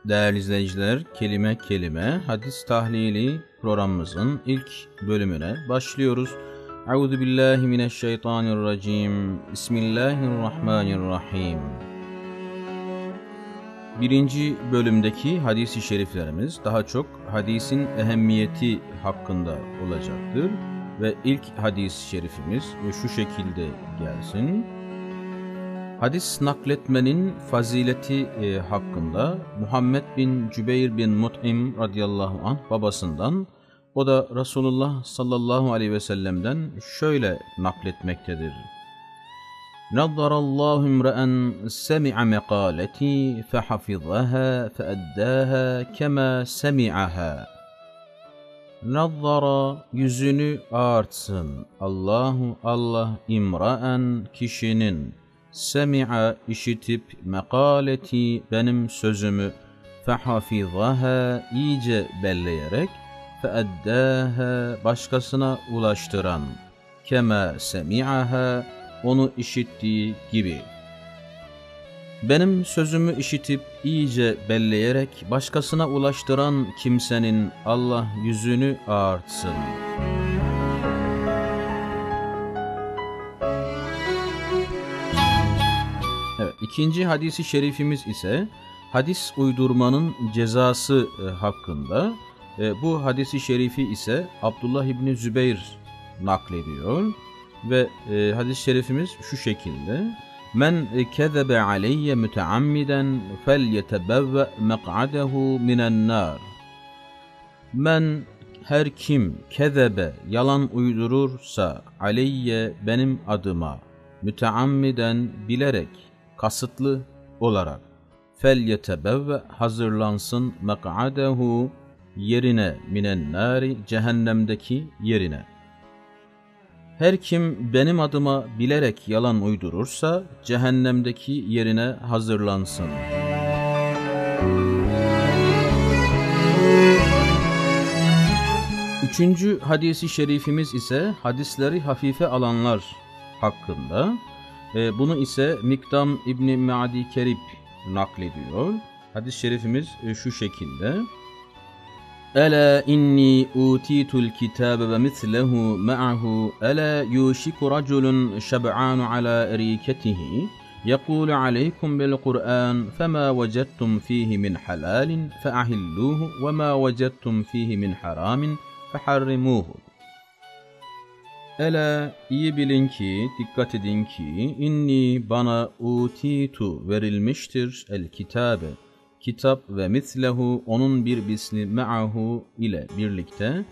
Değerli izleyiciler, kelime kelime hadis tahlili programımızın ilk bölümüne başlıyoruz. Euzubillahimineşşeytanirracim. Bismillahirrahmanirrahim. Birinci bölümdeki hadis-i şeriflerimiz daha çok hadisin ehemmiyeti hakkında olacaktır. Ve ilk hadis-i şerifimiz şu şekilde gelsin. Hadis nakletmenin fazileti hakkında Muhammed bin Cübeyr bin Mut'im radıyallahu anh babasından, o da Resulullah sallallahu aleyhi ve sellem'den şöyle nakletmektedir. Nazzarallahu imra'en semi'a meqaleti fehafizaha feeddaha kema semi'aha. Nazzara yüzünü ağartsın Allah imra'en kişinin semi'a işitip mekaleti benim sözümü fehafizaha iyice belleyerek feeddaha başkasına ulaştıran kema semi'aha onu işittiği gibi. Benim sözümü işitip iyice belleyerek başkasına ulaştıran kimsenin Allah yüzünü ağartsın. Evet, ikinci hadisi şerifimiz ise hadis uydurmanın cezası hakkında. Bu hadisi şerifi ise Abdullah İbni Zübeyr naklediyor ve hadis-i şerifimiz şu şekilde. Men kezebe aleyye müteammiden felyetebevve mek'adehu minen nar. Men her kim kezebe yalan uydurursa aleyye benim adıma müteammiden bilerek kasıtlı olarak felyetebevve hazırlansın mek'adehu yerine minen nari cehennemdeki yerine. Her kim benim adıma bilerek yalan uydurursa cehennemdeki yerine hazırlansın. Üçüncü hadisi şerifimiz ise hadisleri hafife alanlar hakkında. Bunu ise Mikdam İbni Ma'di Kerib naklediyor. Hadis-i şerifimiz şu şekilde. Ela inni utitul kitabe ve mislehu ma'ahu ela yushiku raculun şeb'anu ala eriketihi yekulu aleykum bil Kur'an fema vecettum fihi min halalin feahilluhu ve ma vecettum fihi min haramin feharrimuhu. Ela iyi bilin ki, dikkat edin ki inni bana utitu verilmiştir el kitabe kitap ve mislehu onun bir misli me'ahu ile birlikte.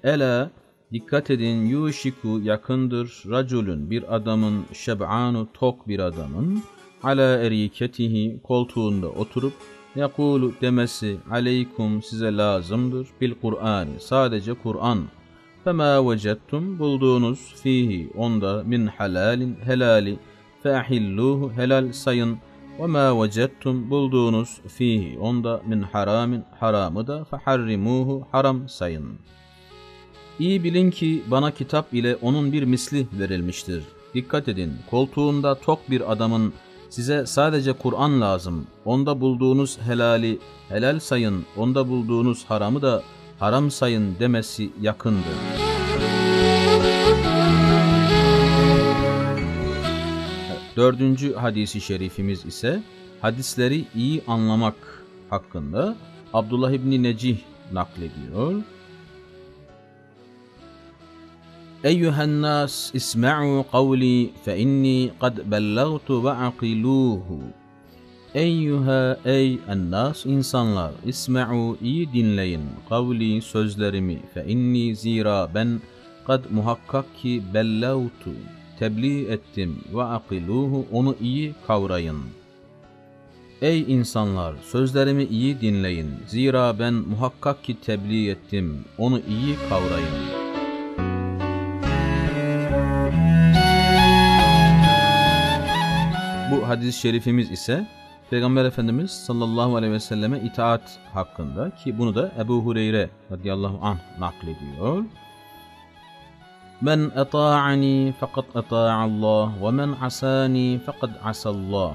Ela dikkat edin yuşiku yakındır raculun bir adamın şeb'anu tok bir adamın ala eriketihi koltuğunda oturup yakulu demesi aleykum size lazımdır bil Kur'an sadece Kur'an. Fema vecettum bulduğunuz fihi onda min halalin helali feahilluhu helal sayın. Ve ma vecettum bulduğunuz fihi onda min haramin haramı da feharrimuhu haram sayın. İyi bilin ki bana kitap ile onun bir misli verilmiştir. Dikkat edin koltuğunda tok bir adamın size sadece Kur'an lazım. Onda bulduğunuz helali helal sayın, onda bulduğunuz haramı da haram sayın demesi yakındır. Dördüncü hadisi şerifimiz ise hadisleri iyi anlamak hakkında. Abdullah İbni Necih naklediyor. Eyyühen nas isma'u kavli fe inni kad bellagtu ve aqiluhu. Eyyüha ey ennas insanlar isma'u iyi dinleyin kavli sözlerimi fe inni zira ben kad muhakkak ki bellagtu tebliğ ettim ve akiluhu onu iyi kavrayın. Ey insanlar sözlerimi iyi dinleyin zira ben muhakkak ki tebliğ ettim onu iyi kavrayın. Bu hadis-i şerifimiz ise Peygamber Efendimiz sallallahu aleyhi ve selleme itaat hakkında ki bunu da Ebu Hureyre radıyallahu anh naklediyor. Men eta'ani fakat eta'allah ve men asani fakat asallah.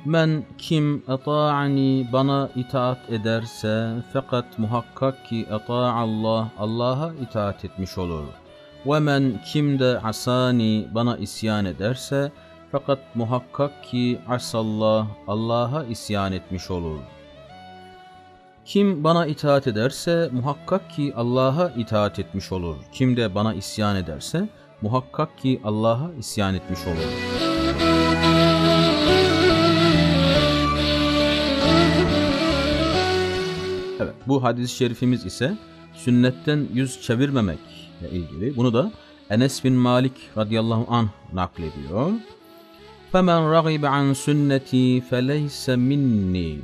Men kim ata'ani bana itaat ederse fakat muhakkak ki ata'allah Allah'a itaat etmiş olur. Ve men kim de asani bana isyan ederse fakat muhakkak ki asallah Allah'a isyan etmiş olur. Kim bana itaat ederse muhakkak ki Allah'a itaat etmiş olur. Kim de bana isyan ederse muhakkak ki Allah'a isyan etmiş olur. Evet, bu hadis-i şerifimiz ise sünnetten yüz çevirmemekle ilgili. Bunu da Enes bin Malik radıyallahu anh naklediyor. فَمَنْ رَغِبَ عَنْ سُنَّتِي فَلَيْسَ مِنِّي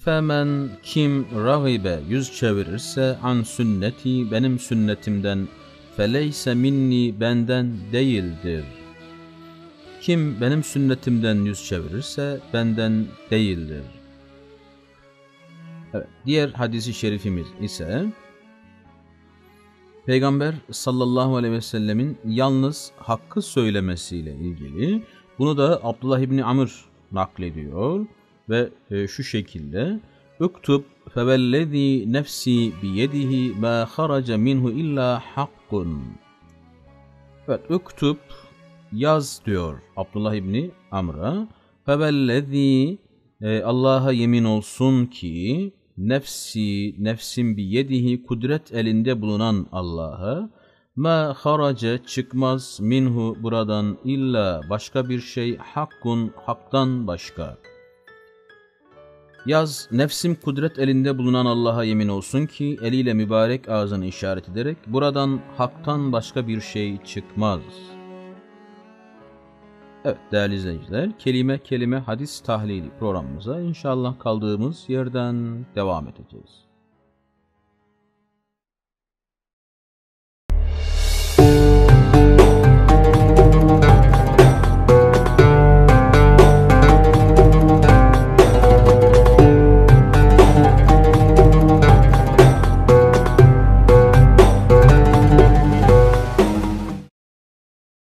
Femen kim ragibe yüz çevirirse an sünneti benim sünnetimden feleyse minni benden değildir. Kim benim sünnetimden yüz çevirirse benden değildir. Evet, diğer hadisi şerifimiz ise Peygamber sallallahu aleyhi ve sellemin yalnız hakkı söylemesiyle ilgili. Bunu da Abdullah İbni Amr naklediyor. Ve şu şekilde Üktub fevellezî nefsi biyedihi mâ haraca minhu illa hakkun. Evet, üktub yaz diyor Abdullah İbni Amr'a. Fevellezî Allah'a yemin olsun ki nefsim biyedihi kudret elinde bulunan Allah'a mâ haraca çıkmaz minhu buradan illa başka bir şey hakkun haktan başka. Yaz, nefsim kudret elinde bulunan Allah'a yemin olsun ki eliyle mübarek ağzını işaret ederek buradan haktan başka bir şey çıkmaz. Evet değerli izleyiciler, kelime kelime hadis tahlili programımıza inşallah kaldığımız yerden devam edeceğiz.